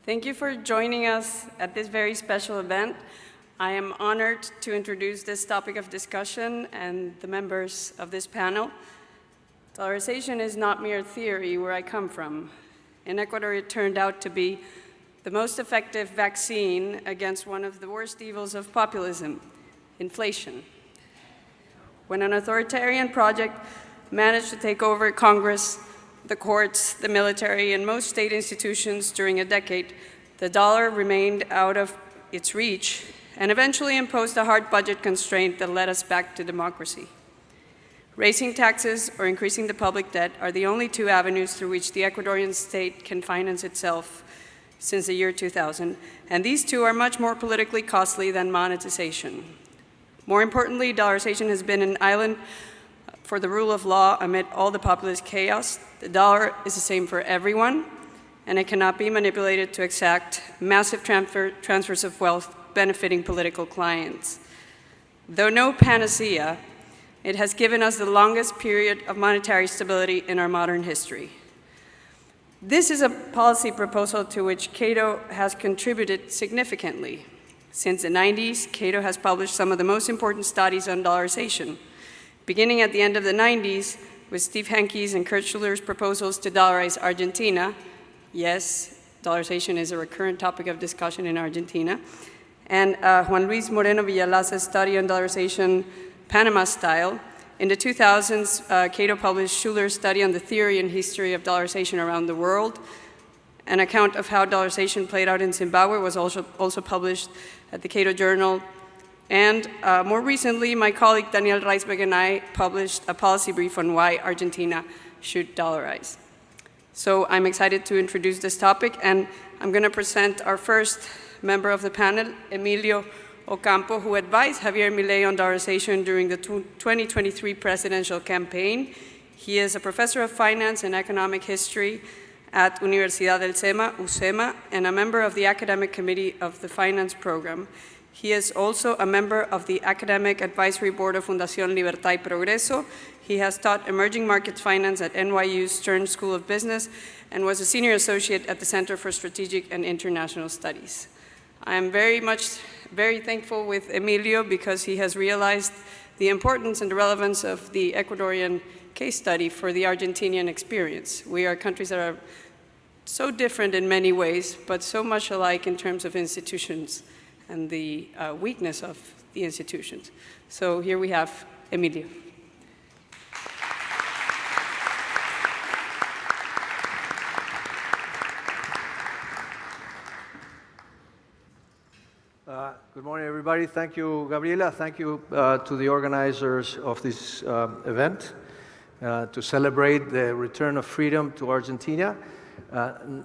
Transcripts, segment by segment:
Thank you for joining us at this very special event. I am honored to introduce this topic of discussion and the members of this panel. Dollarization is not mere theory where I come from. In Ecuador, it turned out to be the most effective vaccine against one of the worst evils of populism, inflation. When an authoritarian project managed to take over Congress, the courts, the military, and most state institutions during a decade, the dollar remained out of its reach and eventually imposed a hard budget constraint that led us back to democracy. Raising taxes or increasing the public debt are the only two avenues through which the Ecuadorian state can finance itself since the year 2000, and these two are much more politically costly than monetization. More importantly, dollarization has been an island for the rule of law amid all the populist chaos. The dollar is the same for everyone, and it cannot be manipulated to exact massive transfers of wealth benefiting political clients. Though no panacea, it has given us the longest period of monetary stability in our modern history. This is a policy proposal to which Cato has contributed significantly. Since the 90s, Cato has published some of the most important studies on dollarization, beginning at the end of the 90s with Steve Henke's and Kurt Schuller's proposals to dollarize Argentina. Yes, dollarization is a recurrent topic of discussion in Argentina. And Juan Luis Moreno Villalaz's study on dollarization, Panama style. In the 2000s, Cato published Schuller's study on the theory and history of dollarization around the world. An account of how dollarization played out in Zimbabwe was also published at the Cato Journal. And more recently, my colleague Daniel Reisberg and I published a policy brief on why Argentina should dollarize. So I'm excited to introduce this topic, and I'm going to present our first member of the panel, Emilio Ocampo, who advised Javier Milei on dollarization during the 2023 presidential campaign. He is a professor of finance and economic history at Universidad del UCEMA, and a member of the academic committee of the finance program. He is also a member of the academic advisory board of Fundación Libertad y Progreso. He has taught emerging markets finance at NYU's Stern School of Business and was a senior associate at the Center for Strategic and International Studies. I am very thankful with Emilio because he has realized the importance and the relevance of the Ecuadorian case study for the Argentinian experience. We are countries that are so different in many ways, but so much alike in terms of institutions and the weakness of the institutions. So here we have Emilio. Good morning, everybody. Thank you, Gabriela. Thank you to the organizers of this event to celebrate the return of freedom to Argentina.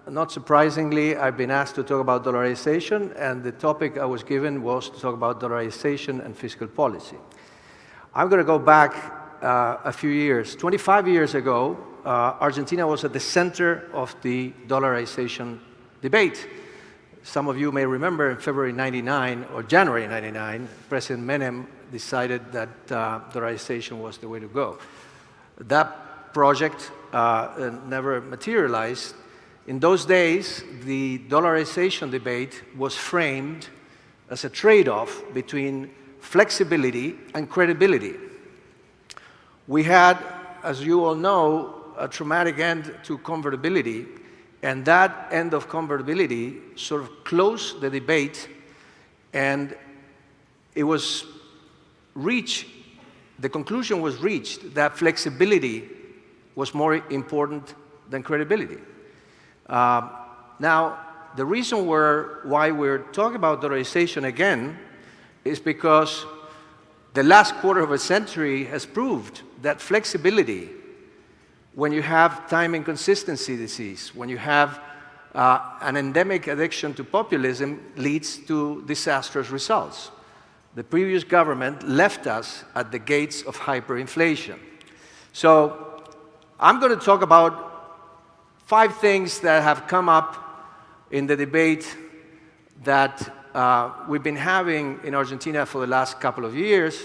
Not surprisingly, I've been asked to talk about dollarization, and the topic I was given was to talk about dollarization and fiscal policy. I'm going to go back a few years. 25 years ago, Argentina was at the center of the dollarization debate. Some of you may remember in February '99 or January '99, President Menem decided that dollarization was the way to go. That project never materialized. In those days, the dollarization debate was framed as a trade-off between flexibility and credibility. We had, as you all know, a traumatic end to convertibility, and that end of convertibility sort of closed the debate, and it was reached, the conclusion was reached that flexibility was more important than credibility. Now, the reason why we're talking about dollarization again is because the last quarter of a century has proved that flexibility, when you have time inconsistency disease, when you have an endemic addiction to populism, leads to disastrous results. The previous government left us at the gates of hyperinflation. So I'm going to talk about 5 things that have come up in the debate that we've been having in Argentina for the last couple of years.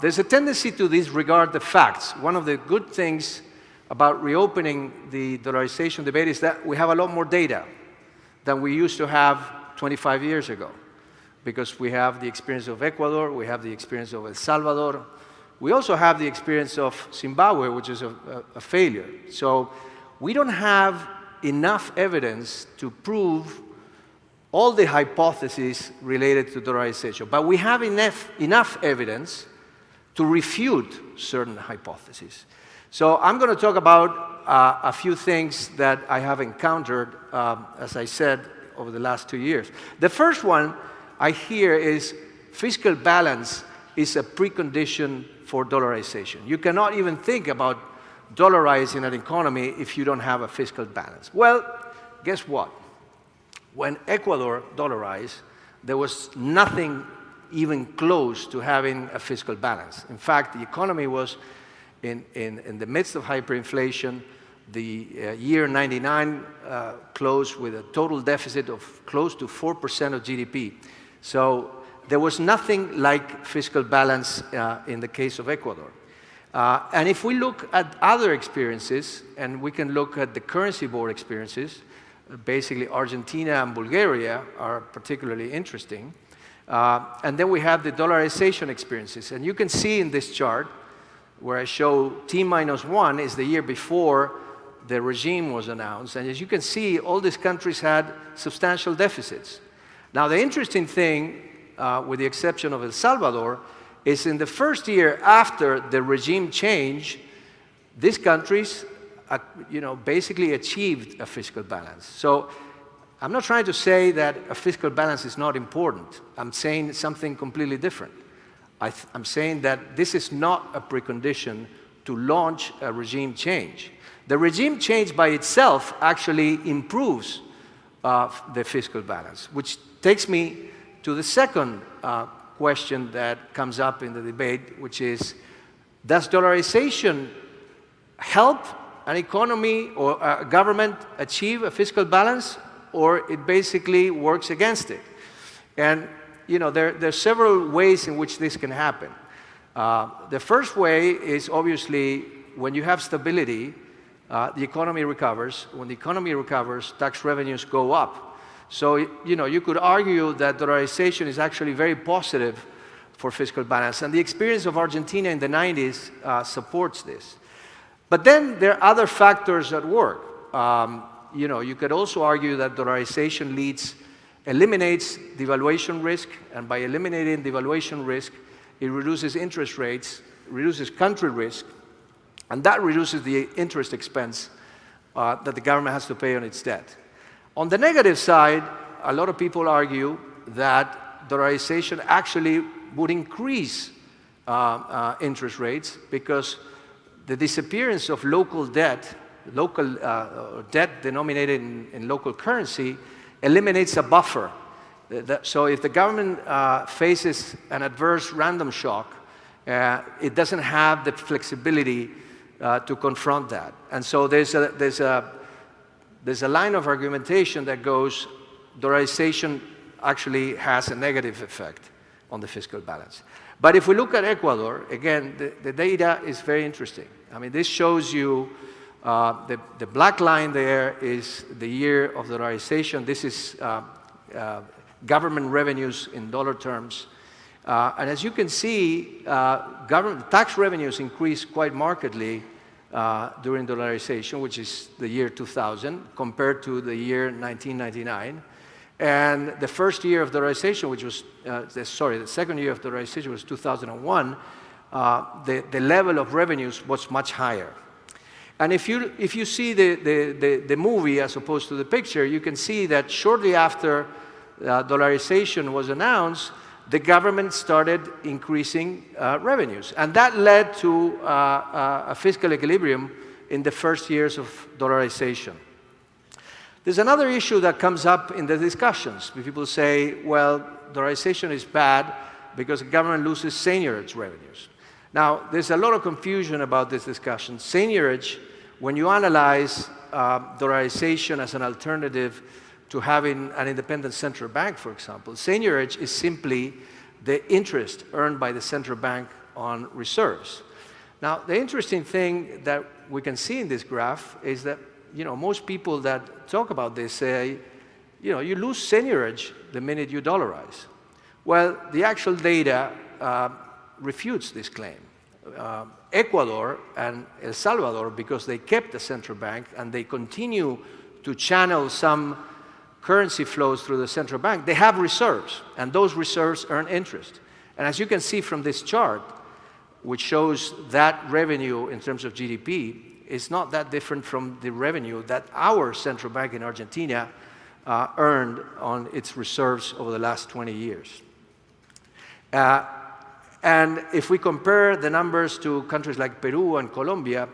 There's a tendency to disregard the facts. One of the good things about reopening the dollarization debate is that we have a lot more data. than we used to have 25 years ago, because we have the experience of Ecuador, we have the experience of El Salvador, we also have the experience of Zimbabwe, which is a failure. So we don't have enough evidence to prove all the hypotheses related to dollarization, but we have enough evidence to refute certain hypotheses. So I'm going to talk about a few things that I have encountered, as I said, over the last 2 years. The first one I hear is fiscal balance is a precondition for dollarization. You cannot even think about dollarizing an economy if you don't have a fiscal balance. Well, guess what? When Ecuador dollarized, there was nothing even close to having a fiscal balance. In fact, the economy was in the midst of hyperinflation. The year 99 closed with a total deficit of close to 4% of GDP. So there was nothing like fiscal balance in the case of Ecuador. And if we look at other experiences, and we can look at the currency board experiences, basically Argentina and Bulgaria are particularly interesting. And then we have the dollarization experiences. And you can see in this chart, where I show T-1 is the year before the regime was announced. And as you can see, all these countries had substantial deficits. Now, the interesting thing, with the exception of El Salvador, is in the first year after the regime change, these countries basically achieved a fiscal balance. So I'm not trying to say that a fiscal balance is not important. I'm saying something completely different. I'm saying that this is not a precondition to launch a regime change. The regime change by itself actually improves the fiscal balance, which takes me to the second question that comes up in the debate, which is, does dollarization help an economy or a government achieve a fiscal balance, or it basically works against it? And there are several ways in which this can happen. The first way is obviously when you have stability, the economy recovers. When the economy recovers, tax revenues go up. So, you could argue that dollarization is actually very positive for fiscal balance. And the experience of Argentina in the 90s supports this. But then there are other factors at work. You could also argue that dollarization eliminates devaluation risk, and by eliminating devaluation risk, it reduces interest rates, reduces country risk, and that reduces the interest expense that the government has to pay on its debt. On the negative side, a lot of people argue that dollarization actually would increase interest rates, because the disappearance of local debt denominated in local currency, eliminates a buffer. So if the government faces an adverse random shock, it doesn't have the flexibility to confront that. And so there's a line of argumentation that goes, dollarization actually has a negative effect on the fiscal balance. But if we look at Ecuador, again, the data is very interesting. I mean, this shows you the black line there is the year of dollarization. This is government revenues in dollar terms. And as you can see, government tax revenues increased quite markedly during dollarization, which is the year 2000, compared to the year 1999. And the first year of dollarization, which was, the second year of dollarization was 2001, the level of revenues was much higher. And if you see the movie as opposed to the picture, you can see that shortly after dollarization was announced, the government started increasing revenues. And that led to a fiscal equilibrium in the first years of dollarization. There's another issue that comes up in the discussions. People say, well, dollarization is bad because the government loses seigniorage revenues. Now, there's a lot of confusion about this discussion. Seigniorage, when you analyze dollarization as an alternative to having an independent central bank, for example, seigniorage is simply the interest earned by the central bank on reserves. Now, the interesting thing that we can see in this graph is that most people that talk about this say, you lose seigniorage the minute you dollarize. Well, the actual data refutes this claim. Ecuador and El Salvador, because they kept the central bank and they continue to channel some currency flows through the central bank, they have reserves, and those reserves earn interest. And as you can see from this chart, which shows that revenue in terms of GDP, is not that different from the revenue that our central bank in Argentina earned on its reserves over the last 20 years. And if we compare the numbers to countries like Peru and Colombia,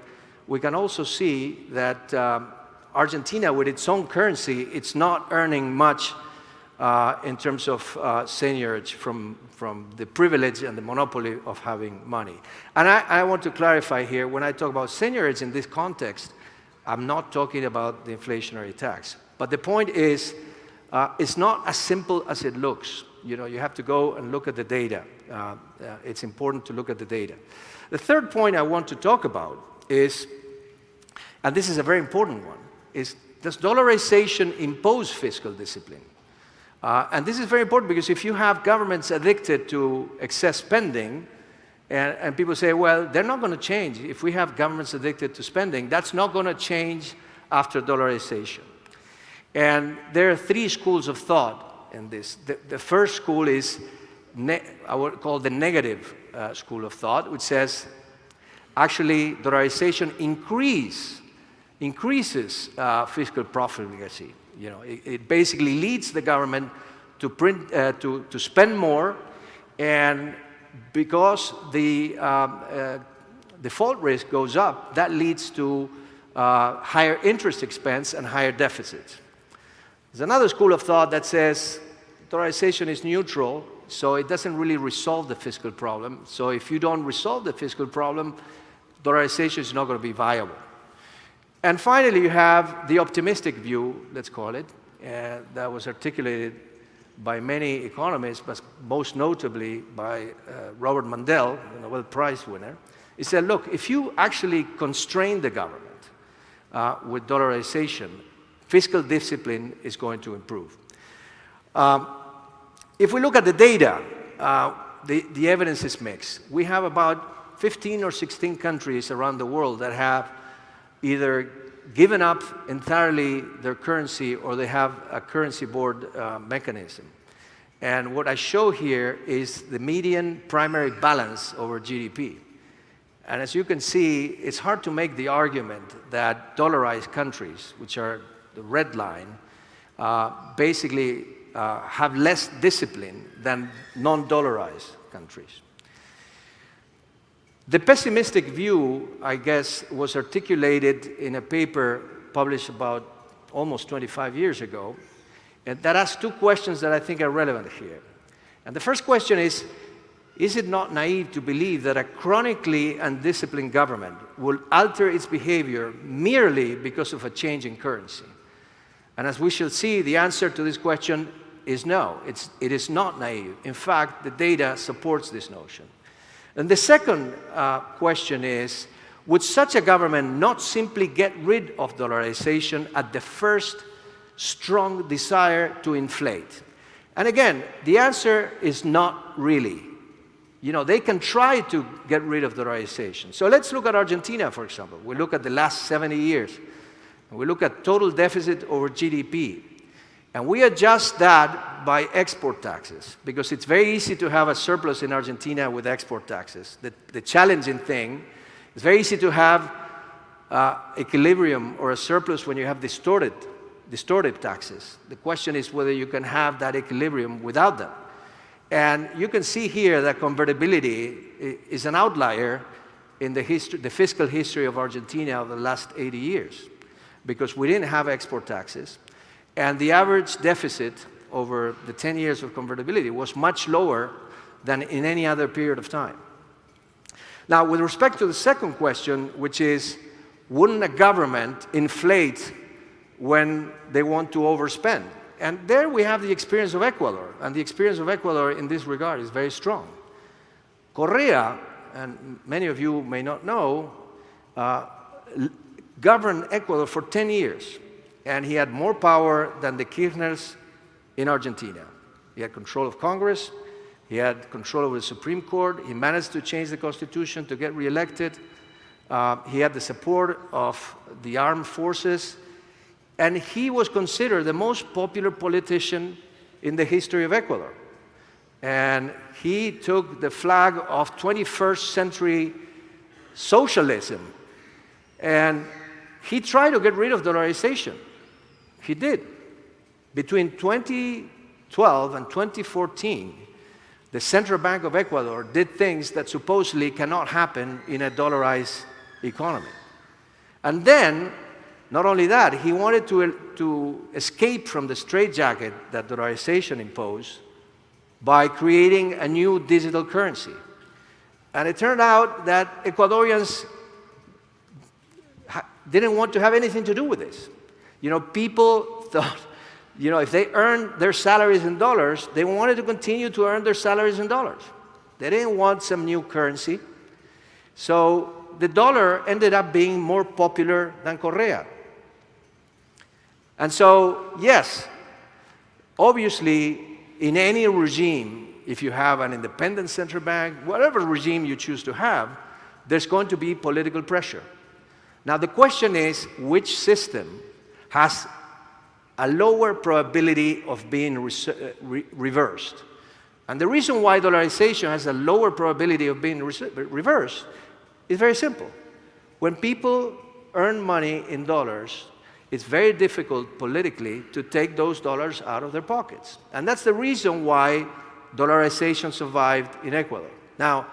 we can also see that Argentina, with its own currency, it's not earning much in terms of seigniorage from the privilege and the monopoly of having money. And I want to clarify here, when I talk about seigniorage in this context, I'm not talking about the inflationary tax. But the point is, it's not as simple as it looks. You have to go and look at the data. It's important to look at the data. The third point I want to talk about is, and this is a very important one, is does dollarization impose fiscal discipline? And this is very important because if you have governments addicted to excess spending, and people say, well, they're not going to change. If we have governments addicted to spending, that's not going to change after dollarization. And there are three schools of thought in this. The first school is, I would call the negative school of thought, which says, actually, dollarization increases fiscal profligacy. It basically leads the government to to spend more, and because the default risk goes up, that leads to higher interest expense and higher deficits. There's another school of thought that says dollarization is neutral, so it doesn't really resolve the fiscal problem. So if you don't resolve the fiscal problem, dollarization is not going to be viable. And finally, you have the optimistic view, let's call it, that was articulated by many economists, but most notably by Robert Mundell, the Nobel Prize winner. He said, look, if you actually constrain the government with dollarization, fiscal discipline is going to improve. If we look at the data, the evidence is mixed. We have about 15 or 16 countries around the world that have either given up entirely their currency or they have a currency board mechanism. And what I show here is the median primary balance over GDP. And as you can see, it's hard to make the argument that dollarized countries, which are the red line, basically have less discipline than non-dollarized countries. The pessimistic view, I guess, was articulated in a paper published about almost 25 years ago, and that asks two questions that I think are relevant here. And the first question is it not naive to believe that a chronically undisciplined government will alter its behavior merely because of a change in currency? And as we shall see, the answer to this question is no, it is not naive. In fact, the data supports this notion. And the second question is, would such a government not simply get rid of dollarization at the first strong desire to inflate? And again, the answer is not really. They can try to get rid of dollarization. So let's look at Argentina, for example. We look at the last 70 years. And we look at total deficit over GDP. And we adjust that by export taxes, because it's very easy to have a surplus in Argentina with export taxes. The challenging thing, it's very easy to have equilibrium or a surplus when you have distorted taxes. The question is whether you can have that equilibrium without them. And you can see here that convertibility is an outlier in the fiscal history of Argentina of the last 80 years, because we didn't have export taxes. And the average deficit over the 10 years of convertibility was much lower than in any other period of time. Now, with respect to the second question, which is, wouldn't a government inflate when they want to overspend? And there we have the experience of Ecuador, and the experience of Ecuador in this regard is very strong. Correa, and many of you may not know, governed Ecuador for 10 years. And he had more power than the Kirchners in Argentina. He had control of Congress. He had control over the Supreme Court. He managed to change the constitution to get reelected. He had the support of the armed forces. And he was considered the most popular politician in the history of Ecuador. And he took the flag of 21st century socialism. And he tried to get rid of dollarization. He did. Between 2012 and 2014, the Central Bank of Ecuador did things that supposedly cannot happen in a dollarized economy. And then, not only that, he wanted to escape from the straitjacket that dollarization imposed by creating a new digital currency. And it turned out that Ecuadorians didn't want to have anything to do with this. You know, people thought, you know, if they earned their salaries in dollars, they wanted to continue to earn their salaries in dollars. They didn't want some new currency. So the dollar ended up being more popular than Correa. And so, yes, obviously, in any regime, if you have an independent central bank, whatever regime you choose to have, there's going to be political pressure. Now, the question is, which system has a lower probability of being reversed? And the reason why dollarization has a lower probability of being reversed is very simple. When people earn money in dollars, it's very difficult politically to take those dollars out of their pockets. And that's the reason why dollarization survived in Ecuador. Now,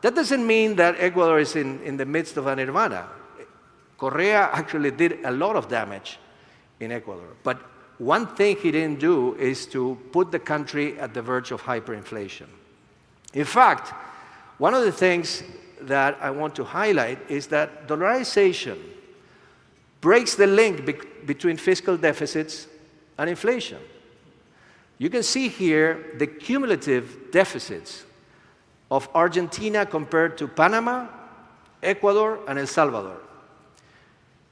that doesn't mean that Ecuador is in the midst of a nirvana. Correa actually did a lot of damage in Ecuador. But one thing he didn't do is to put the country at the verge of hyperinflation. In fact, one of the things that I want to highlight is that dollarization breaks the link between fiscal deficits and inflation. You can see here the cumulative deficits of Argentina compared to Panama, Ecuador, and El Salvador.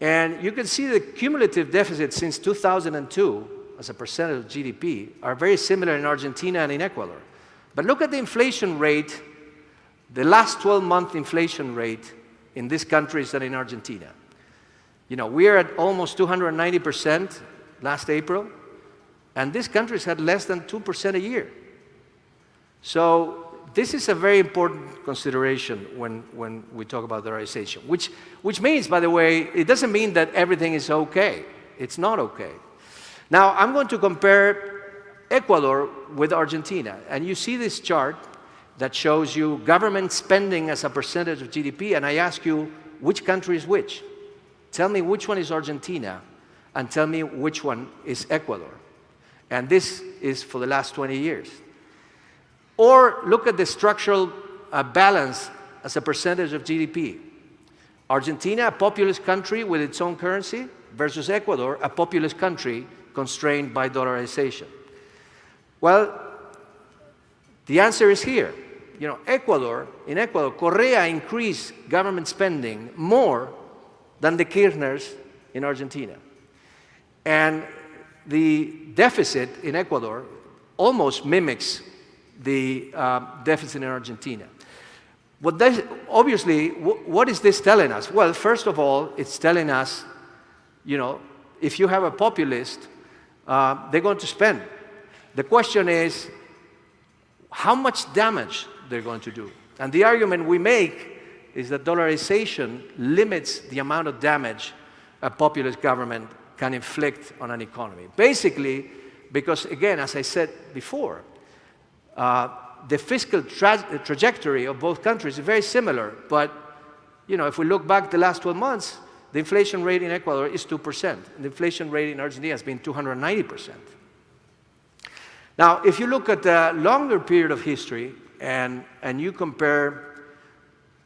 And you can see the cumulative deficits since 2002 as a percentage of GDP are very similar in Argentina and in Ecuador. But look at the inflation rate, the last 12-month inflation rate in these countries and in Argentina. You know, we are at almost 290% last April, and these countries had less than 2% a year. So this is a very important consideration when we talk about dollarization, which means, by the way, it doesn't mean that everything is okay. It's not okay. Now, I'm going to compare Ecuador with Argentina, and you see this chart that shows you government spending as a percentage of GDP, and I ask you, which country is which? Tell me which one is Argentina, and tell me which one is Ecuador. And this is for the last 20 years. Or look at the structural balance as a percentage of GDP. Argentina, a populous country with its own currency, versus Ecuador, a populous country constrained by dollarization. Well, the answer is here. You know, in Ecuador, Correa increased government spending more than the Kirchners in Argentina. And the deficit in Ecuador almost mimics the deficit in Argentina. Obviously, what is this telling us? Well, first of all, it's telling us, you know, if you have a populist, they're going to spend. The question is, how much damage they're going to do? And the argument we make is that dollarization limits the amount of damage a populist government can inflict on an economy. Basically, because again, as I said before, the fiscal trajectory of both countries is very similar. But, you know, if we look back the last 12 months, the inflation rate in Ecuador is 2%. And the inflation rate in Argentina has been 290%. Now, if you look at a longer period of history and you compare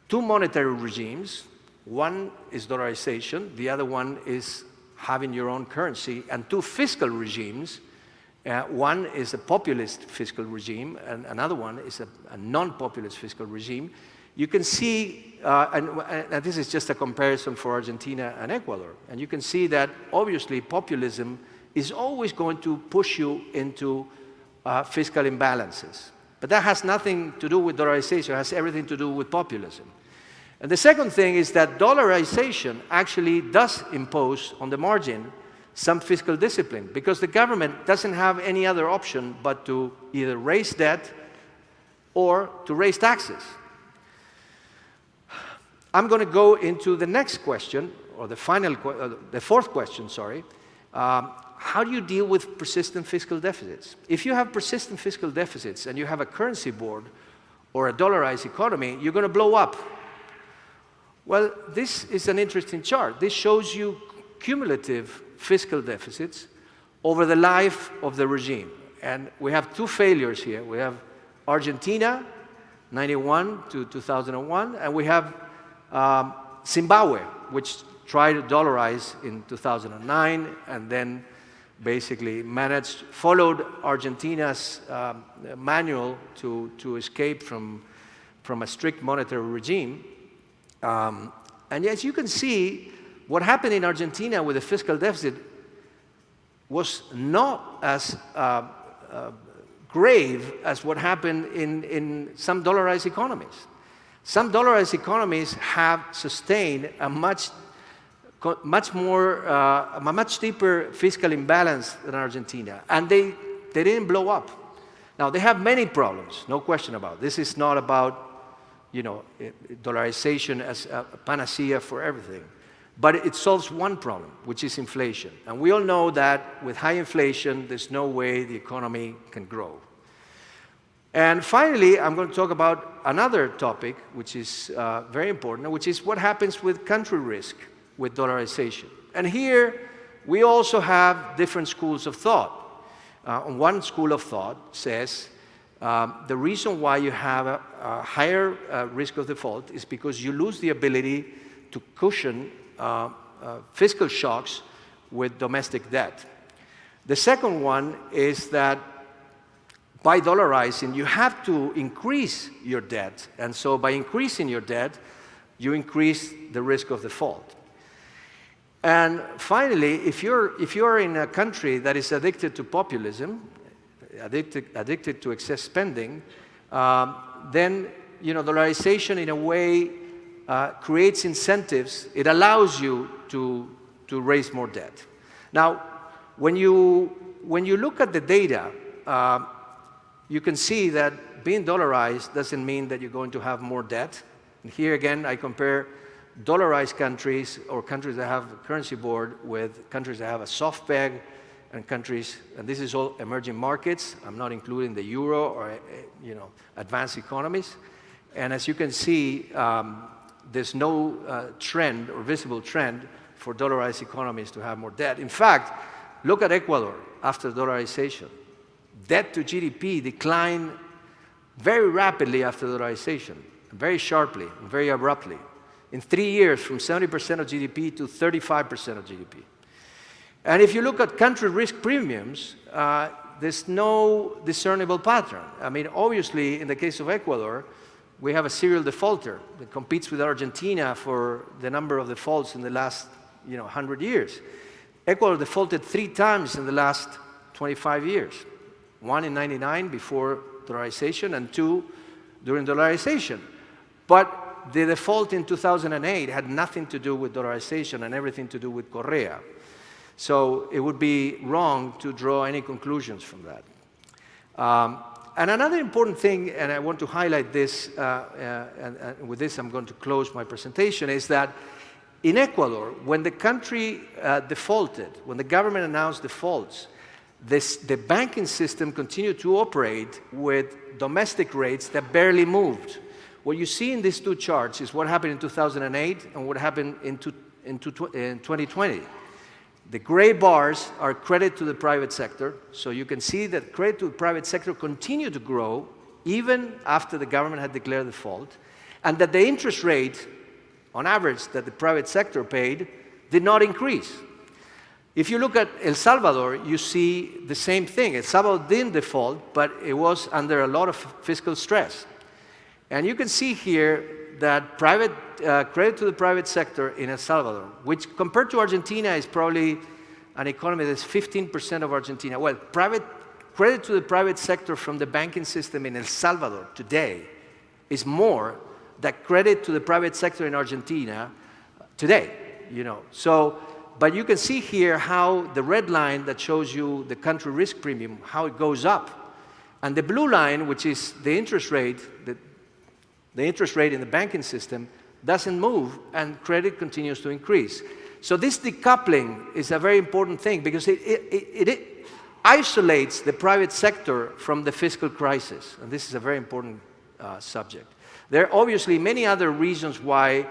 two monetary regimes, one is dollarization, the other one is having your own currency, and two fiscal regimes, one is a populist fiscal regime, and another one is a non-populist fiscal regime. You can see, and this is just a comparison for Argentina and Ecuador, and you can see that obviously populism is always going to push you into fiscal imbalances. But that has nothing to do with dollarization. It has everything to do with populism. And the second thing is that dollarization actually does impose, on the margin, some fiscal discipline, because the government doesn't have any other option but to either raise debt or to raise taxes. I'm going to go into the next question, or the fourth question, sorry. How do you deal with persistent fiscal deficits? If you have persistent fiscal deficits and you have a currency board or a dollarized economy, you're going to blow up. Well, this is an interesting chart. This shows you cumulative fiscal deficits over the life of the regime. And we have two failures here. We have Argentina, 91 to 2001, and we have Zimbabwe, which tried to dollarize in 2009 and then basically followed Argentina's manual to escape from a strict monetary regime. And as you can see, what happened in Argentina with the fiscal deficit was not as grave as what happened in some dollarized economies. Some dollarized economies have sustained a much deeper fiscal imbalance than Argentina, and they didn't blow up. Now, they have many problems, no question about it. This is not about, dollarization as a panacea for everything. But it solves one problem, which is inflation. And we all know that with high inflation, there's no way the economy can grow. And finally, I'm going to talk about another topic, which is very important, which is what happens with country risk with dollarization. And here, we also have different schools of thought. One school of thought says the reason why you have a higher risk of default is because you lose the ability to cushion fiscal shocks with domestic debt. The second one is that by dollarizing, you have to increase your debt. And so by increasing your debt, you increase the risk of default. And finally, if you're in a country that is addicted to populism, addicted to excess spending, then dollarization in a way creates incentives. It allows you to raise more debt. Now, when you look at the data, you can see that being dollarized doesn't mean that you're going to have more debt. And here again, I compare dollarized countries or countries that have a currency board with countries that have a soft peg and countries, and this is all emerging markets. I'm not including the euro or advanced economies. And as you can see, there's no trend or visible trend for dollarized economies to have more debt. In fact, look at Ecuador after dollarization. Debt to GDP declined very rapidly after dollarization, very sharply, very abruptly. In 3 years, from 70% of GDP to 35% of GDP. And if you look at country risk premiums, there's no discernible pattern. I mean, obviously, in the case of Ecuador, we have a serial defaulter that competes with Argentina for the number of defaults in the last 100 years. Ecuador defaulted 3 times in the last 25 years. 1 in 99 before dollarization and 2 during dollarization. But the default in 2008 had nothing to do with dollarization and everything to do with Correa. So it would be wrong to draw any conclusions from that. And another important thing, and I want to highlight this, and with this I'm going to close my presentation, is that in Ecuador, when the country defaulted, when the government announced defaults, the banking system continued to operate with domestic rates that barely moved. What you see in these two charts is what happened in 2008 and what happened in 2020. The gray bars are credit to the private sector, so you can see that credit to the private sector continued to grow even after the government had declared default, and that the interest rate, on average, that the private sector paid did not increase. If you look at El Salvador, you see the same thing. El Salvador didn't default, but it was under a lot of fiscal stress. And you can see here that credit to the private sector in El Salvador, which compared to Argentina is probably an economy that's 15% of Argentina. Well, credit to the private sector from the banking system in El Salvador today is more than credit to the private sector in Argentina today, you know. So, but you can see here how the red line that shows you the country risk premium, how it goes up. And the blue line, which is the interest rate, the interest rate in the banking system, doesn't move, and credit continues to increase. So this decoupling is a very important thing because it isolates the private sector from the fiscal crisis, and this is a very important subject. There are obviously many other reasons why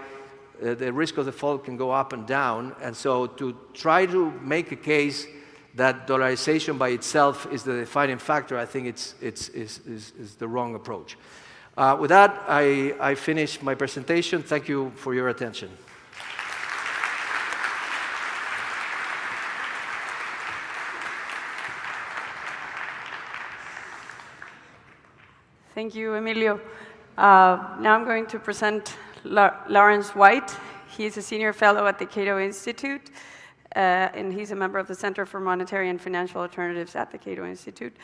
the risk of default can go up and down, and so to try to make a case that dollarization by itself is the defining factor, I think it's the wrong approach. With that, I finish my presentation. Thank you for your attention. Thank you, Emilio. Now I'm going to present Lawrence White. He is a senior fellow at the Cato Institute, and he's a member of the Center for Monetary and Financial Alternatives at the Cato Institute.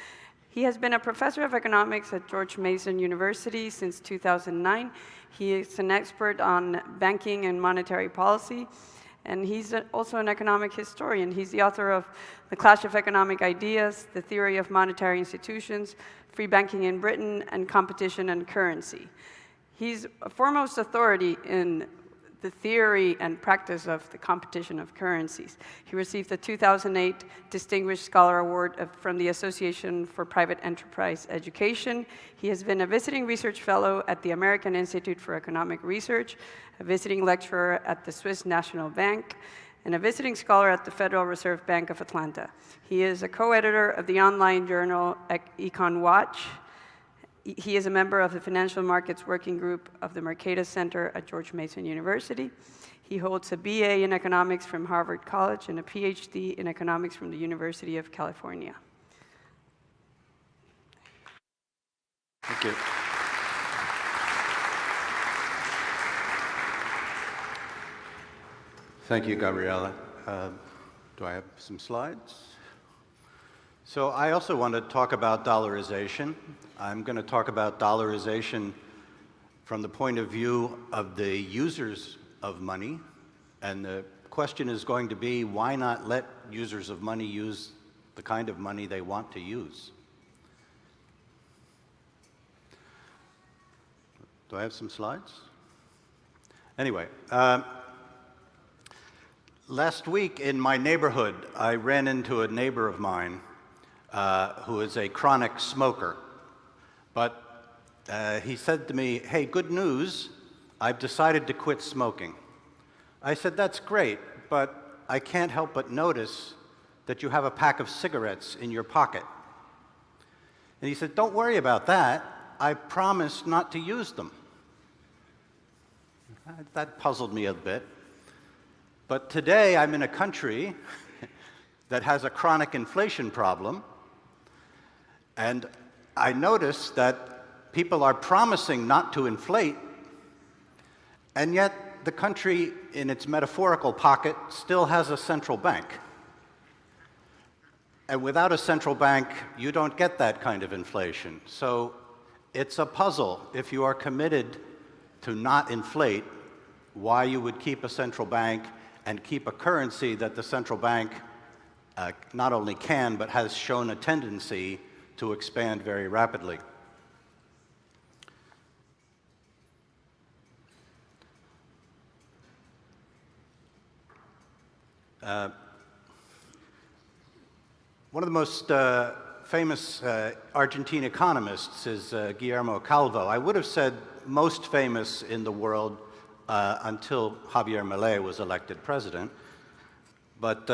He has been a professor of economics at George Mason University since 2009. He is an expert on banking and monetary policy, and he's also an economic historian. He's the author of The Clash of Economic Ideas, The Theory of Monetary Institutions, Free Banking in Britain, and Competition and Currency. He's a foremost authority in the theory and practice of the competition of currencies. He received the 2008 Distinguished Scholar Award from the Association for Private Enterprise Education. He has been a visiting research fellow at the American Institute for Economic Research, a visiting lecturer at the Swiss National Bank, and a visiting scholar at the Federal Reserve Bank of Atlanta. He is a co-editor of the online journal Econ Watch. He is a member of the Financial Markets Working Group of the Mercatus Center at George Mason University. He holds a BA in economics from Harvard College and a PhD in economics from the University of California. Thank you. Thank you, Gabriela. Do I have some slides? So I also want to talk about dollarization. I'm going to talk about dollarization from the point of view of the users of money. And the question is going to be, why not let users of money use the kind of money they want to use? Do I have some slides? Anyway, last week in my neighborhood, I ran into a neighbor of mine who is a chronic smoker. But he said to me, hey, good news, I've decided to quit smoking. I said, that's great, but I can't help but notice that you have a pack of cigarettes in your pocket. And he said, don't worry about that. I promised not to use them. That puzzled me a bit. But today I'm in a country that has a chronic inflation problem, and I noticed that people are promising not to inflate, and yet the country in its metaphorical pocket still has a central bank. And without a central bank, you don't get that kind of inflation. So it's a puzzle, if you are committed to not inflate, why you would keep a central bank and keep a currency that the central bank not only can, but has shown a tendency to expand very rapidly. One of the most famous Argentine economists is Guillermo Calvo. I would have said most famous in the world until Javier Milei was elected president. But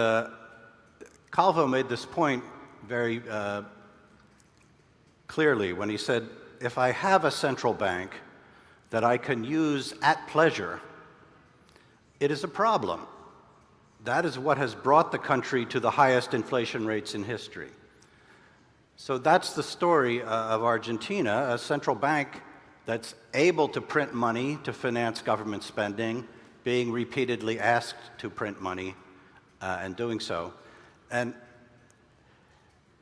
Calvo made this point very clearly when he said, if I have a central bank that I can use at pleasure, it is a problem. That is what has brought the country to the highest inflation rates in history. So that's the story of Argentina, a central bank that's able to print money to finance government spending, being repeatedly asked to print money and doing so. And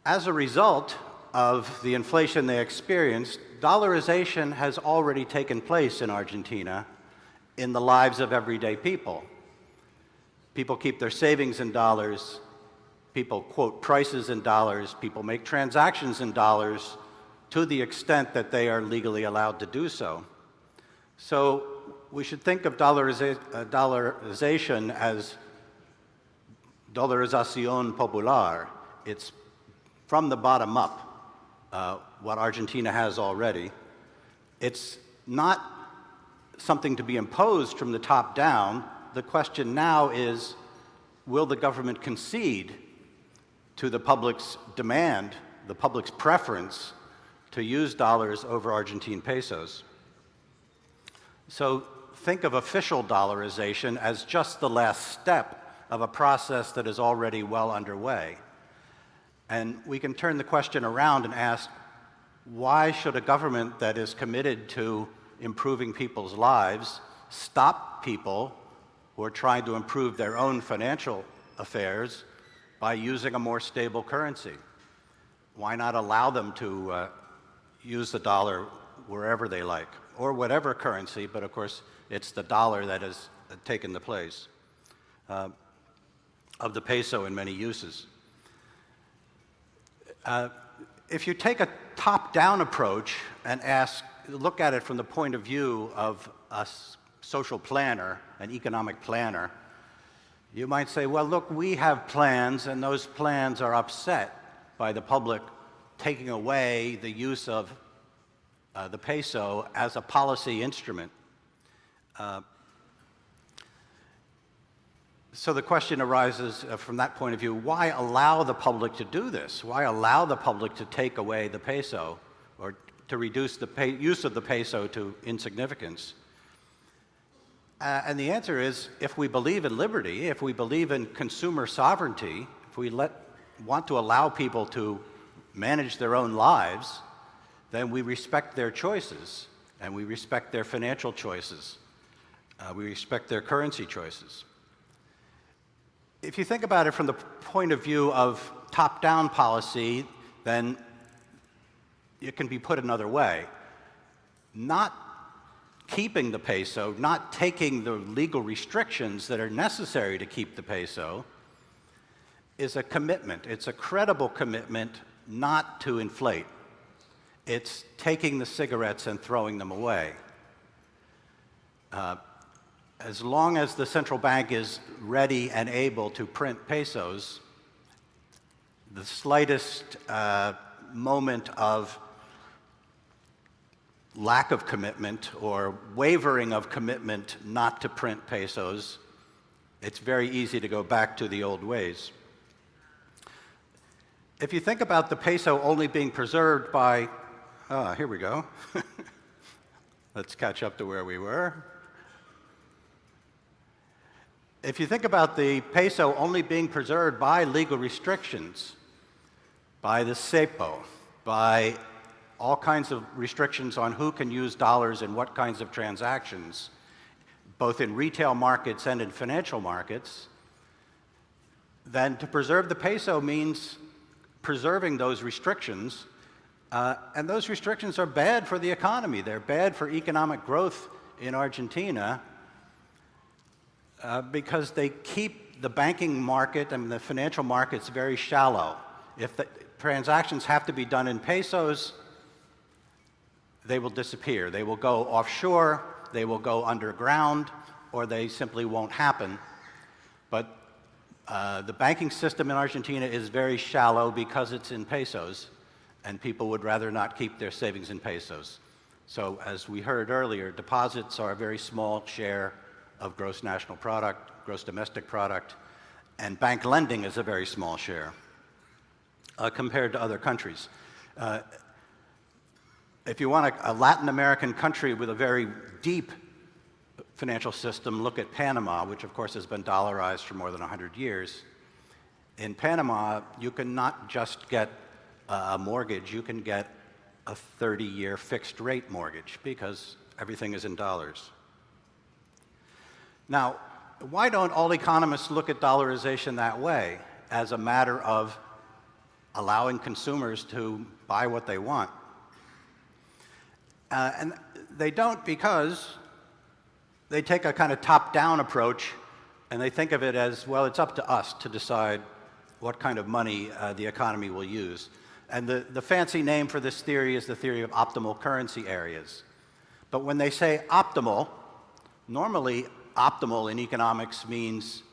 as a result of the inflation they experienced, dollarization has already taken place in Argentina in the lives of everyday people. People keep their savings in dollars, people quote prices in dollars, people make transactions in dollars to the extent that they are legally allowed to do so. So we should think of dollarization as Dollarización Popular. It's from the bottom up, what Argentina has already. It's not something to be imposed from the top down. The question now is, will the government concede to the public's demand, the public's preference to use dollars over Argentine pesos? So think of official dollarization as just the last step of a process that is already well underway. And we can turn the question around and ask, why should a government that is committed to improving people's lives stop people who are trying to improve their own financial affairs by using a more stable currency? Why not allow them to use the dollar wherever they like, or whatever currency, but of course it's the dollar that has taken the place of the peso in many uses. If you take a top-down approach and look at it from the point of view of a social planner, an economic planner, you might say, well, look, we have plans, and those plans are upset by the public taking away the use of the peso as a policy instrument. So the question arises from that point of view, why allow the public to do this? Why allow the public to take away the peso or to reduce the use of the peso to insignificance? And the answer is, if we believe in liberty, if we believe in consumer sovereignty, if we want to allow people to manage their own lives, then we respect their choices, and we respect their financial choices. We respect their currency choices. If you think about it from the point of view of top-down policy, then it can be put another way. Not keeping the peso, not taking the legal restrictions that are necessary to keep the peso, is a commitment. It's a credible commitment not to inflate. It's taking the cigarettes and throwing them away. As long as the central bank is ready and able to print pesos, the slightest moment of lack of commitment or wavering of commitment not to print pesos, it's very easy to go back to the old ways. If you think about the peso only being preserved by, here we go. Let's catch up to where we were. If you think about the peso only being preserved by legal restrictions, by the cepo, by all kinds of restrictions on who can use dollars in what kinds of transactions, both in retail markets and in financial markets, then to preserve the peso means preserving those restrictions, and those restrictions are bad for the economy. They're bad for economic growth in Argentina, because they keep the banking market and the financial markets very shallow. If the transactions have to be done in pesos, they will disappear. They will go offshore, they will go underground, or they simply won't happen. But the banking system in Argentina is very shallow because it's in pesos, and people would rather not keep their savings in pesos. So as we heard earlier, deposits are a very small share of gross national product, gross domestic product, and bank lending is a very small share compared to other countries. If you want a Latin American country with a very deep financial system, look at Panama, which of course has been dollarized for more than 100 years. In Panama, you can not just get a mortgage, you can get a 30-year fixed rate mortgage because everything is in dollars. Now, why don't all economists look at dollarization that way? as a matter of allowing consumers to buy what they want. And they don't because they take a kind of top-down approach, and they think of it as, well, it's up to us to decide what kind of money the economy will use. And the fancy name for this theory is the theory of optimal currency areas. But when they say optimal, normally optimal in economics means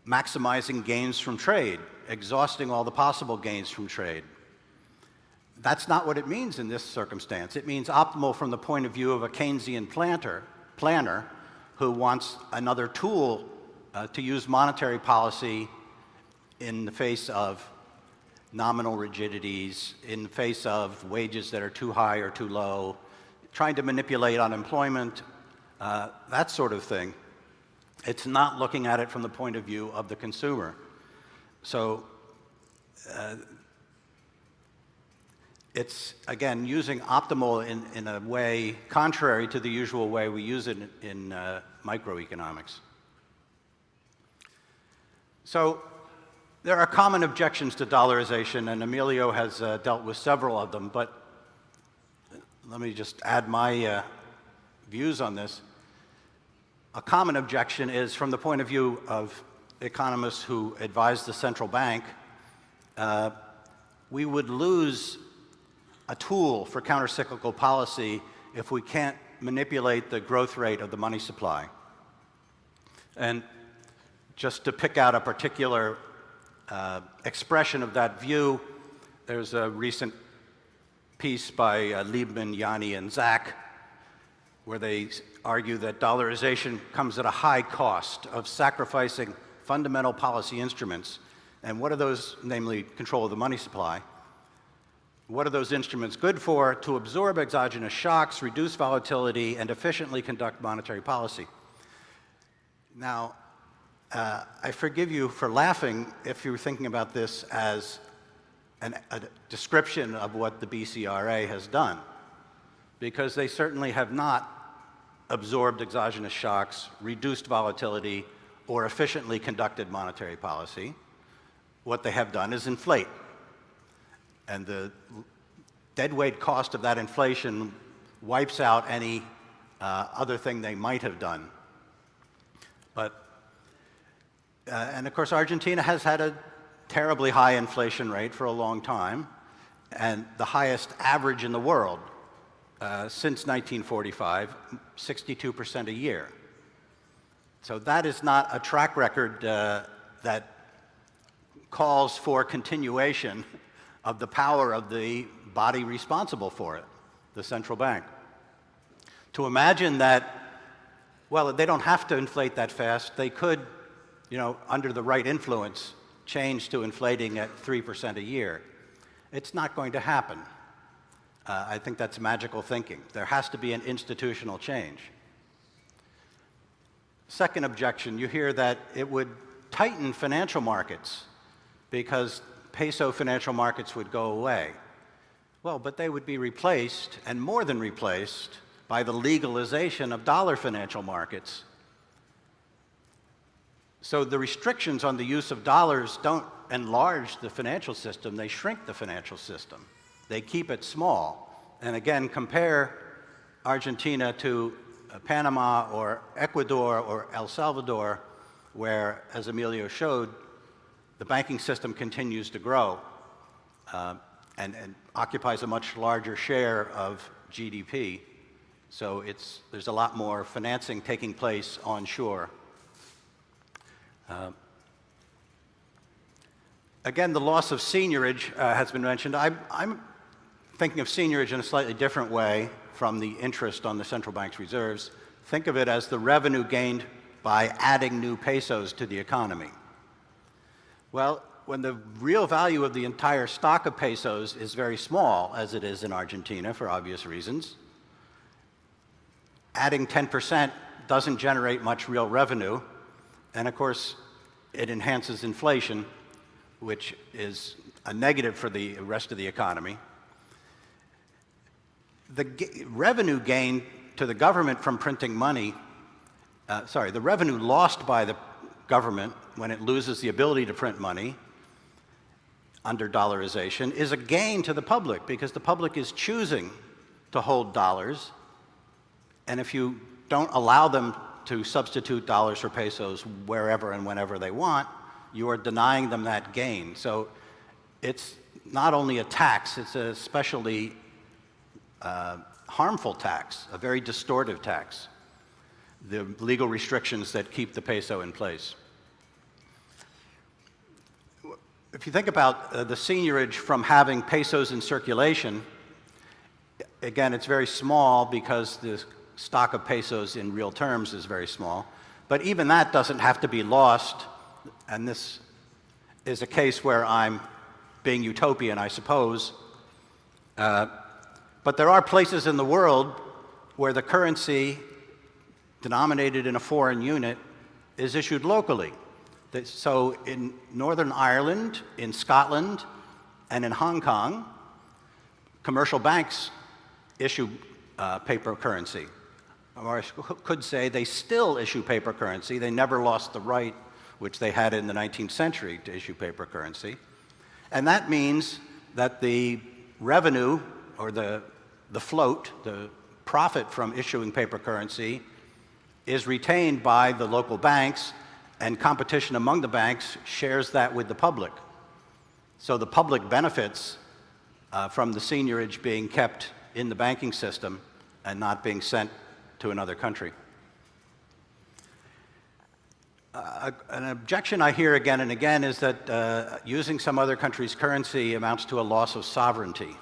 maximizing gains from trade, exhausting all the possible gains from trade. That's not what it means in this circumstance. It means optimal from the point of view of a Keynesian planner who wants another tool to use monetary policy in the face of nominal rigidities, in the face of wages that are too high or too low, trying to manipulate unemployment, that sort of thing. It's not looking at it from the point of view of the consumer. So it's, again, using optimal in a way contrary to the usual way we use it in microeconomics. So there are common objections to dollarization, and Emilio has dealt with several of them, but let me just add my views on this. A common objection is from the point of view of economists who advise the central bank, we would lose a tool for countercyclical policy if we can't manipulate the growth rate of the money supply. And just to pick out a particular expression of that view, there's a recent piece by Liebman, Yanni, and Zach, where they argue that dollarization comes at a high cost of sacrificing fundamental policy instruments. And what are those, namely control of the money supply? What are those instruments good for? To absorb exogenous shocks, reduce volatility, and efficiently conduct monetary policy. Now, I forgive you for laughing if you were thinking about this as a description of what the BCRA has done, because they certainly have not absorbed exogenous shocks, reduced volatility, or efficiently conducted monetary policy. What they have done is inflate. And the deadweight cost of that inflation wipes out any other thing they might have done. And of course, Argentina has had a terribly high inflation rate for a long time, and the highest average in the world since 1945, 62% a year. So that is not a track record that calls for continuation of the power of the body responsible for it, the central bank. To imagine that, well, they don't have to inflate that fast. They could, under the right influence, change to inflating at 3% a year. It's not going to happen. I think that's magical thinking. There has to be an institutional change. Second objection, you hear that it would tighten financial markets because peso financial markets would go away. Well, but they would be replaced, and more than replaced, by the legalization of dollar financial markets. So the restrictions on the use of dollars don't enlarge the financial system, they shrink the financial system. They keep it small. And again, compare Argentina to Panama or Ecuador or El Salvador, where, as Emilio showed, the banking system continues to grow and occupies a much larger share of GDP. So there's a lot more financing taking place onshore. Again, the loss of seigniorage has been mentioned. I'm thinking of seigniorage in a slightly different way from the interest on the central bank's reserves. Think of it as the revenue gained by adding new pesos to the economy. Well, when the real value of the entire stock of pesos is very small, as it is in Argentina for obvious reasons, adding 10% doesn't generate much real revenue. And of course, it enhances inflation, which is a negative for the rest of the economy. The revenue gain to the government from printing money, the revenue lost by the government, when it loses the ability to print money under dollarization, is a gain to the public, because the public is choosing to hold dollars. And if you don't allow them to substitute dollars for pesos wherever and whenever they want, you are denying them that gain. So it's not only a tax, it's a especially harmful tax, a very distortive tax, the legal restrictions that keep the peso in place. If you think about the seigniorage from having pesos in circulation, again, it's very small because the stock of pesos in real terms is very small. But even that doesn't have to be lost, and this is a case where I'm being utopian, I suppose. But there are places in the world where the currency denominated in a foreign unit is issued locally. So in Northern Ireland, in Scotland, and in Hong Kong, commercial banks issue paper currency. Or I could say they still issue paper currency. They never lost the right, which they had in the 19th century, to issue paper currency. And that means that the revenue, or the float, the profit from issuing paper currency, is retained by the local banks, and competition among the banks shares that with the public. So the public benefits from the seigniorage being kept in the banking system and not being sent to another country. An objection I hear again and again is that using some other country's currency amounts to a loss of sovereignty.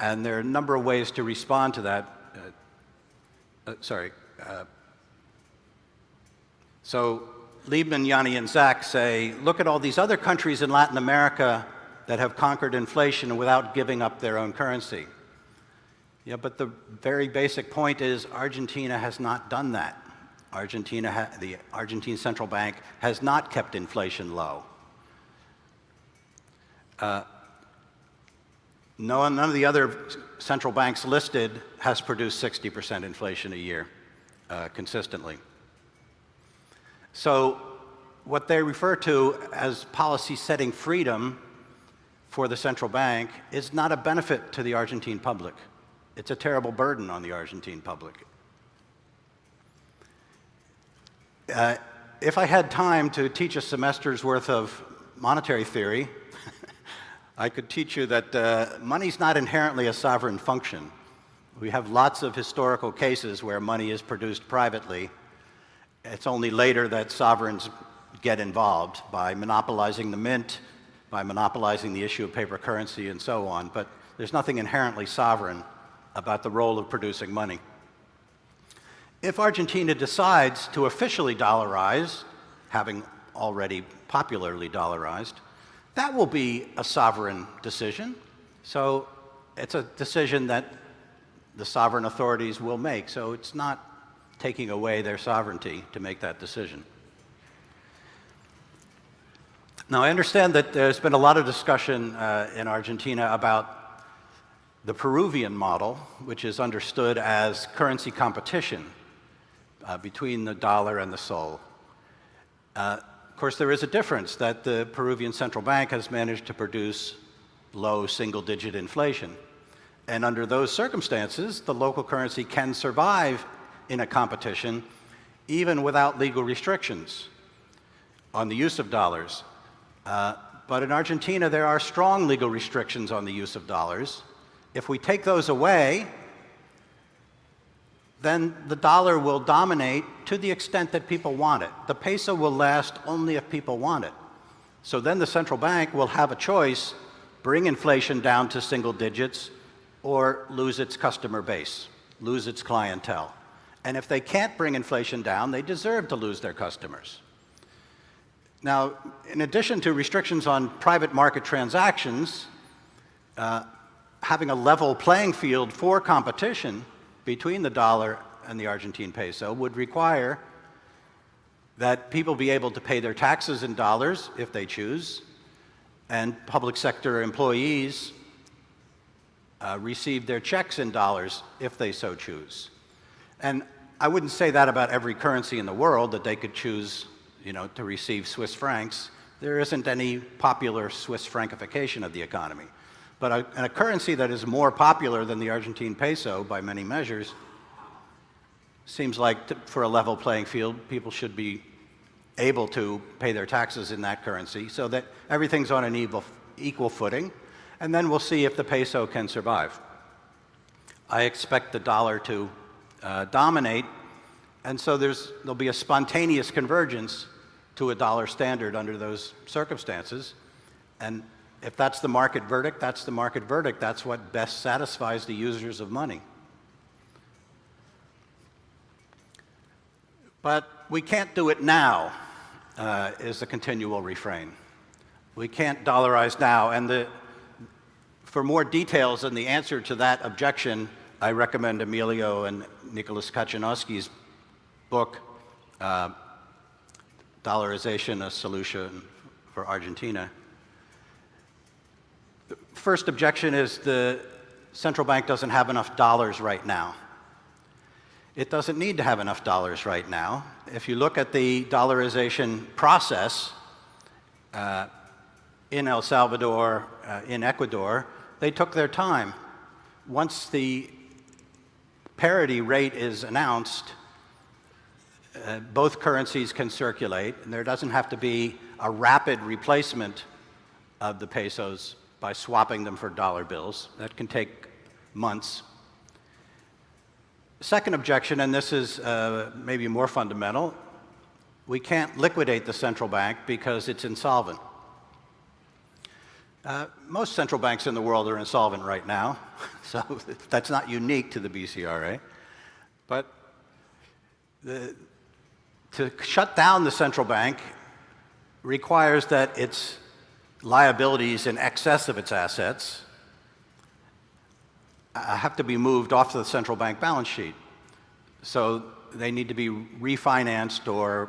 And there are a number of ways to respond to that. So Liebman, Yanni, and Zach say, look at all these other countries in Latin America that have conquered inflation without giving up their own currency. Yeah, but the very basic point is Argentina has not done that. The Argentine Central Bank has not kept inflation low. None of the other central banks listed has produced 60% inflation a year consistently. So what they refer to as policy setting freedom for the central bank is not a benefit to the Argentine public. It's a terrible burden on the Argentine public. If I had time to teach a semester's worth of monetary theory, I could teach you that money's not inherently a sovereign function. We have lots of historical cases where money is produced privately. It's only later that sovereigns get involved by monopolizing the mint, by monopolizing the issue of paper currency, and so on. But there's nothing inherently sovereign about the role of producing money. If Argentina decides to officially dollarize, having already popularly dollarized, that will be a sovereign decision. So it's a decision that the sovereign authorities will make. So it's not taking away their sovereignty to make that decision. Now, I understand that there's been a lot of discussion in Argentina about the Peruvian model, which is understood as currency competition between the dollar and the sol. Of course, there is a difference that the Peruvian central bank has managed to produce low single-digit inflation. And under those circumstances, the local currency can survive in a competition even without legal restrictions on the use of dollars. But in Argentina, there are strong legal restrictions on the use of dollars. If we take those away, then the dollar will dominate to the extent that people want it. The peso will last only if people want it. So then the central bank will have a choice: bring inflation down to single digits or lose its customer base, lose its clientele. And if they can't bring inflation down, they deserve to lose their customers. Now, in addition to restrictions on private market transactions, having a level playing field for competition between the dollar and the Argentine peso would require that people be able to pay their taxes in dollars if they choose, and public sector employees receive their checks in dollars if they so choose. And I wouldn't say that about every currency in the world, that they could choose to receive Swiss francs, there isn't any popular Swiss frankification of the economy. But a currency that is more popular than the Argentine peso by many measures seems like, for a level playing field, people should be able to pay their taxes in that currency so that everything's on an equal footing, and then we'll see if the peso can survive. I expect the dollar to dominate, and so there'll be a spontaneous convergence to a dollar standard under those circumstances. And if that's the market verdict, that's the market verdict. That's what best satisfies the users of money. But we can't do it now, is the continual refrain. We can't dollarize now. And for more details and the answer to that objection, I recommend Emilio and Nicholas Kaczynowski's book, Dollarization, a Solution for Argentina. The first objection is the central bank doesn't have enough dollars right now. It doesn't need to have enough dollars right now. If you look at the dollarization process in El Salvador, in Ecuador, they took their time. Once the parity rate is announced, both currencies can circulate, and there doesn't have to be a rapid replacement of the pesos by swapping them for dollar bills. That can take months. Second objection, and this is maybe more fundamental, we can't liquidate the central bank because it's insolvent. Most central banks in the world are insolvent right now, so that's not unique to the BCRA. But to shut down the central bank requires that its liabilities in excess of its assets have to be moved off the central bank balance sheet. So they need to be refinanced or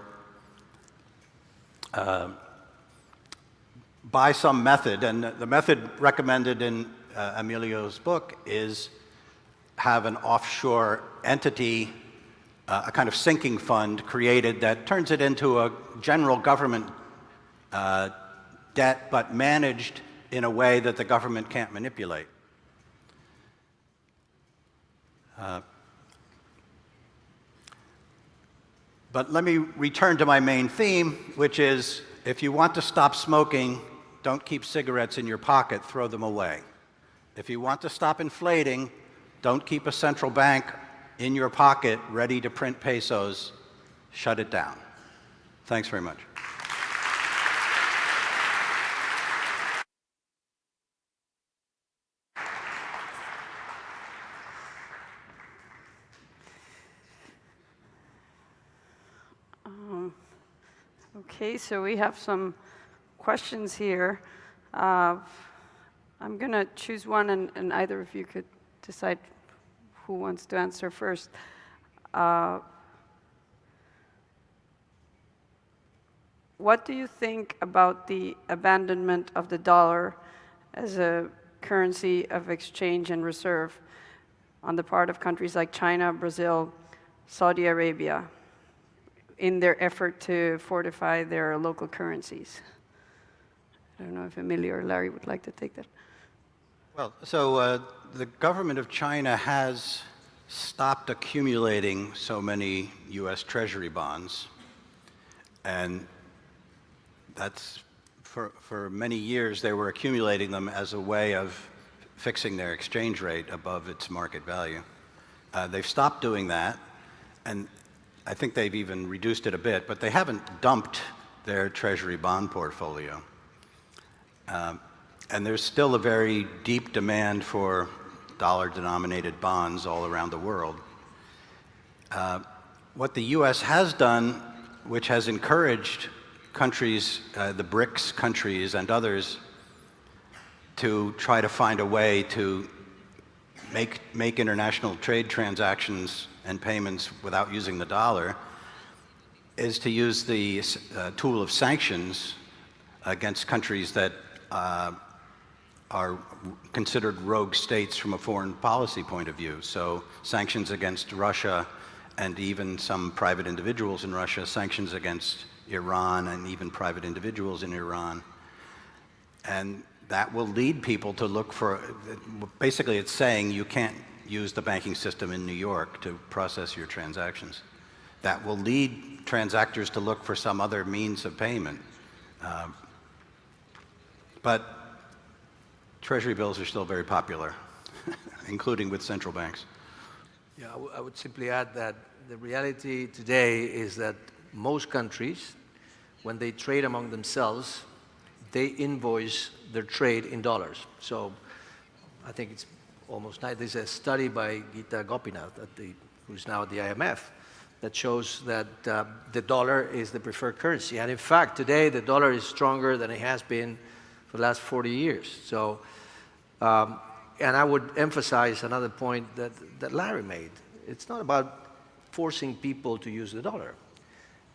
by some method. And the method recommended in Emilio's book is have an offshore entity, a kind of sinking fund created that turns it into a general government debt, but managed in a way that the government can't manipulate. But let me return to my main theme, which is if you want to stop smoking, don't keep cigarettes in your pocket, throw them away. If you want to stop inflating, don't keep a central bank in your pocket ready to print pesos, shut it down. Thanks very much. Okay, so we have some questions here. I'm going to choose one, and either of you could decide who wants to answer first. What do you think about the abandonment of the dollar as a currency of exchange and reserve on the part of countries like China, Brazil, Saudi Arabia, in their effort to fortify their local currencies? I don't know if Emilio or Larry would like to take that. Well, so the government of China has stopped accumulating so many U.S. Treasury bonds, and that's for many years they were accumulating them as a way of fixing their exchange rate above its market value. They've stopped doing that, and I think they've even reduced it a bit, but they haven't dumped their Treasury bond portfolio. And there's still a very deep demand for dollar-denominated bonds all around the world. What the U.S. has done, which has encouraged countries, the BRICS countries and others, to try to find a way to make international trade transactions and payments without using the dollar, is to use the tool of sanctions against countries that are considered rogue states from a foreign policy point of view. So sanctions against Russia and even some private individuals in Russia, sanctions against Iran, and even private individuals in Iran. And that will lead people to look for, basically it's saying you can't use the banking system in New York to process your transactions. That will lead transactors to look for some other means of payment. But Treasury bills are still very popular, including with central banks. Yeah, I would simply add that the reality today is that most countries, when they trade among themselves, they invoice their trade in dollars. So I think it's almost nice. There's a study by Gita Gopinath, who's now at the IMF, that shows that the dollar is the preferred currency. And in fact, today, the dollar is stronger than it has been for the last 40 years. So, and I would emphasize another point that Larry made. It's not about forcing people to use the dollar.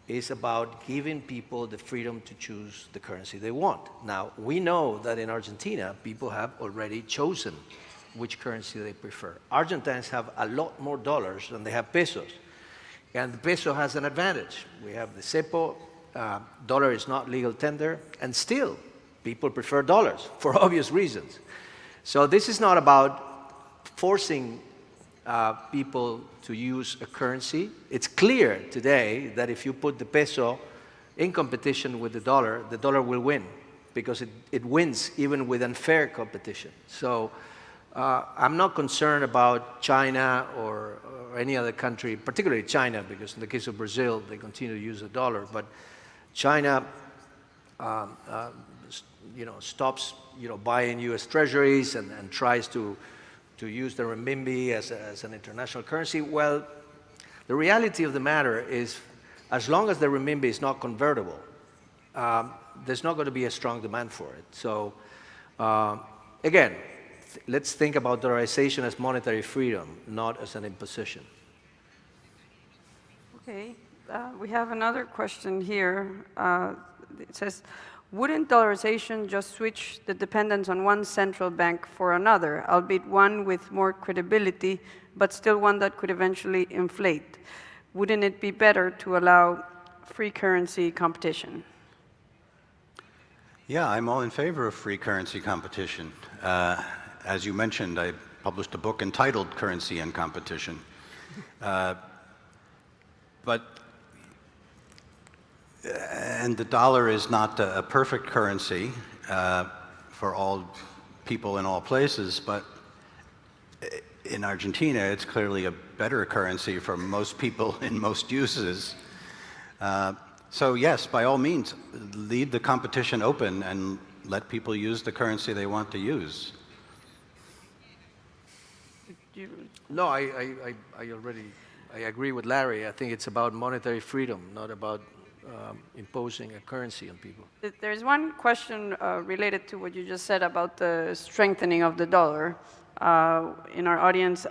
It's about giving people the freedom to choose the currency they want. Now, we know that in Argentina, people have already chosen which currency they prefer. Argentines have a lot more dollars than they have pesos. And the peso has an advantage. We have the cepo, dollar is not legal tender, and still, people prefer dollars for obvious reasons. So this is not about forcing people to use a currency. It's clear today that if you put the peso in competition with the dollar will win, because it wins even with unfair competition. So I'm not concerned about China or any other country, particularly China, because in the case of Brazil, they continue to use the dollar. But China stops buying U.S. treasuries and tries to use the renminbi as an international currency. Well, the reality of the matter is, as long as the renminbi is not convertible, there's not going to be a strong demand for it. So again, let's think about dollarization as monetary freedom, not as an imposition. Okay, we have another question here. It says, wouldn't dollarization just switch the dependence on one central bank for another, albeit one with more credibility, but still one that could eventually inflate? Wouldn't it be better to allow free currency competition? Yeah, I'm all in favor of free currency competition. As you mentioned, I published a book entitled Currency and Competition. And the dollar is not a perfect currency for all people in all places, but in Argentina, it's clearly a better currency for most people in most uses. So yes, by all means, leave the competition open and let people use the currency they want to use. No, I agree with Larry. I think it's about monetary freedom, not about imposing a currency on people. There's one question related to what you just said about the strengthening of the dollar. In our audience,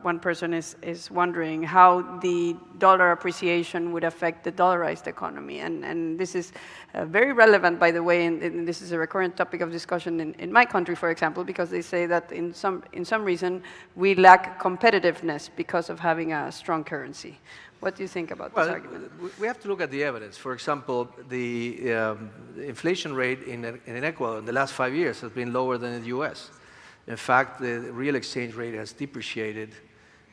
one person is wondering how the dollar appreciation would affect the dollarized economy. And this is very relevant, by the way, and this is a recurrent topic of discussion in my country, for example, because they say that in some reason we lack competitiveness because of having a strong currency. What do you think about this argument? We have to look at the evidence. For example, the inflation rate in Ecuador in the last 5 years has been lower than in the US. In fact, the real exchange rate has depreciated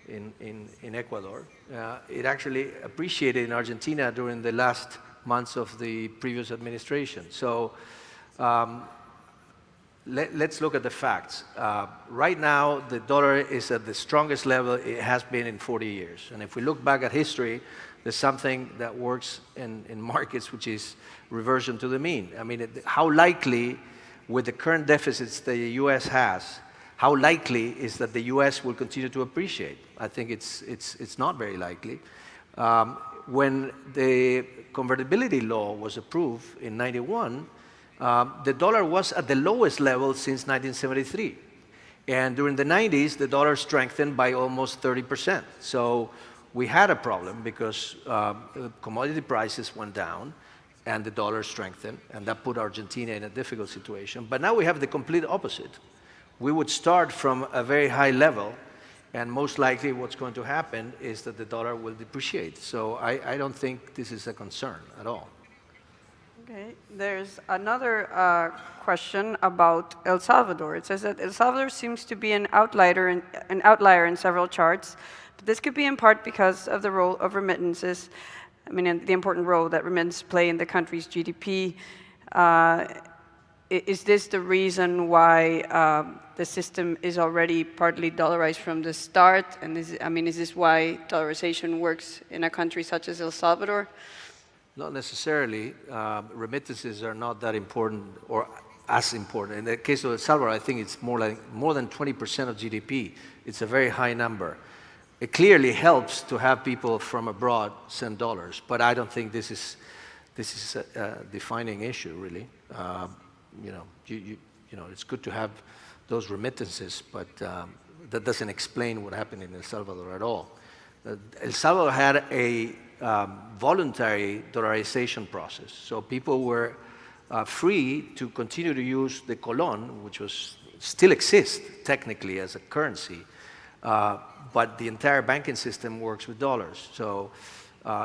in Ecuador. It actually appreciated in Argentina during the last months of the previous administration. So let's look at the facts. Right now, the dollar is at the strongest level it has been in 40 years. And if we look back at history, there's something that works in markets, which is reversion to the mean. I mean, how likely, with the current deficits the US has, how likely is that the US will continue to appreciate? I think it's not very likely. When the convertibility law was approved in '91, the dollar was at the lowest level since 1973. And during the 90s, the dollar strengthened by almost 30%. So we had a problem because commodity prices went down and the dollar strengthened, and that put Argentina in a difficult situation. But now we have the complete opposite. We would start from a very high level, and most likely what's going to happen is that the dollar will depreciate. So I don't think this is a concern at all. Okay, there's another question about El Salvador. It says that El Salvador seems to be an outlier in several charts, but this could be in part because of the role of remittances, I mean, and the important role that remittances play in the country's GDP. Is this the reason why the system is already partly dollarized from the start? And is this why dollarization works in a country such as El Salvador? Not necessarily. Remittances are not that important or as important. In the case of El Salvador, I think it's more than 20% of GDP. It's a very high number. It clearly helps to have people from abroad send dollars, but I don't think this is a defining issue, really. It's good to have those remittances, but that doesn't explain what happened in El Salvador at all. El Salvador had a voluntary dollarization process, so people were free to continue to use the colon, which still exists technically as a currency, but the entire banking system works with dollars. So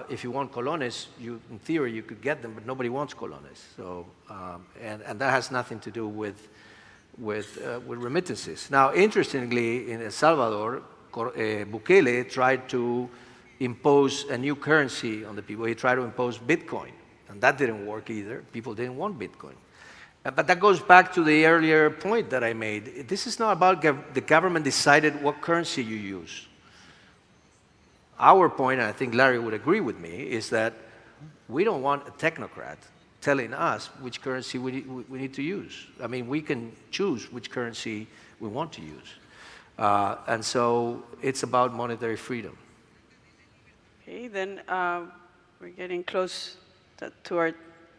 if you want colones, in theory, you could get them, but nobody wants colones. So, and that has nothing to do with remittances. Now, interestingly, in El Salvador, Bukele tried to impose a new currency on the people. He tried to impose Bitcoin, and that didn't work either. People didn't want Bitcoin. But that goes back to the earlier point that I made. This is not about the government decided what currency you use. Our point, and I think Larry would agree with me, is that we don't want a technocrat telling us which currency we need to use. I mean, we can choose which currency we want to use. And so it's about monetary freedom. Okay, then we're getting close to our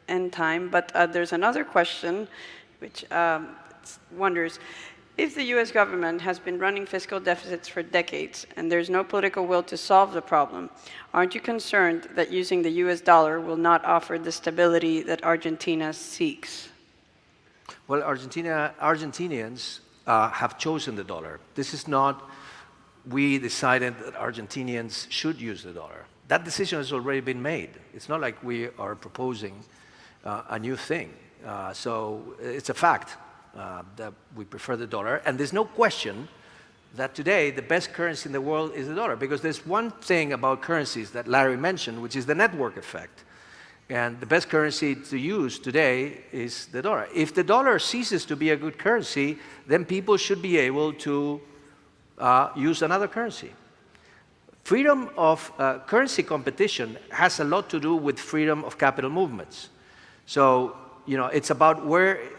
end time, but there's another question which wonders, if the US government has been running fiscal deficits for decades and there's no political will to solve the problem, aren't you concerned that using the US dollar will not offer the stability that Argentina seeks? Well, Argentinians have chosen the dollar. This is not, we decided that Argentinians should use the dollar. That decision has already been made. It's not like we are proposing a new thing. So it's a fact that we prefer the dollar. And there's no question that today the best currency in the world is the dollar, because there's one thing about currencies that Larry mentioned, which is the network effect. And the best currency to use today is the dollar. If the dollar ceases to be a good currency, then people should be able to use another currency. Freedom of currency competition has a lot to do with freedom of capital movements. So, it's about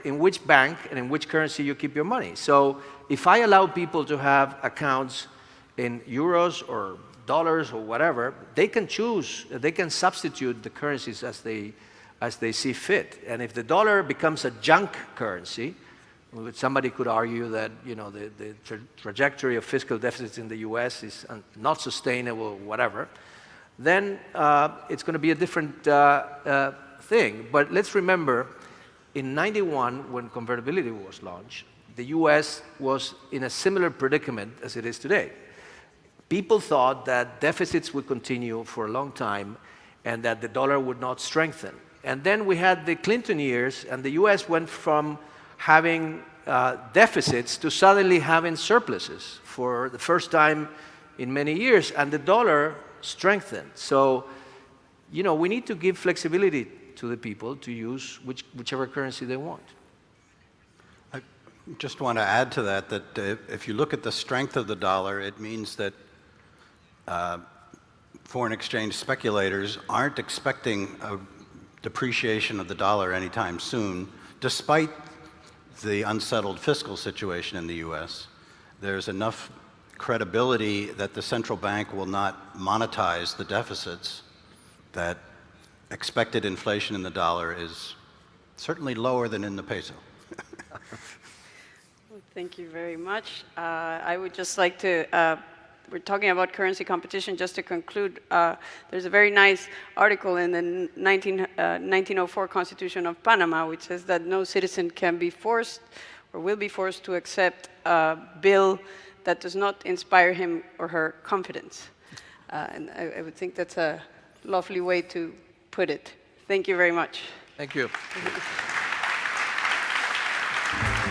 in which bank and in which currency you keep your money. So if I allow people to have accounts in euros or dollars or whatever, they can choose, they can substitute the currencies as they see fit. And if the dollar becomes a junk currency, somebody could argue that the trajectory of fiscal deficits in the US is not sustainable, whatever, then it's going to be a different thing. But let's remember, in '91, when convertibility was launched, the US was in a similar predicament as it is today. People thought that deficits would continue for a long time and that the dollar would not strengthen. And then we had the Clinton years, and the US went from having deficits to suddenly having surpluses for the first time in many years, and the dollar strengthened. So, we need to give flexibility to the people to use whichever currency they want. I just want to add to that if you look at the strength of the dollar, it means that foreign exchange speculators aren't expecting a depreciation of the dollar anytime soon, despite the unsettled fiscal situation in the US. There's enough credibility that the central bank will not monetize the deficits, that expected inflation in the dollar is certainly lower than in the peso. Well, thank you very much. I would just like to, we're talking about currency competition. Just to conclude, there's a very nice article in the 1904 Constitution of Panama, which says that no citizen can be forced or will be forced to accept a bill that does not inspire him or her confidence. And I would think that's a lovely way to put it. Thank you very much. Thank you.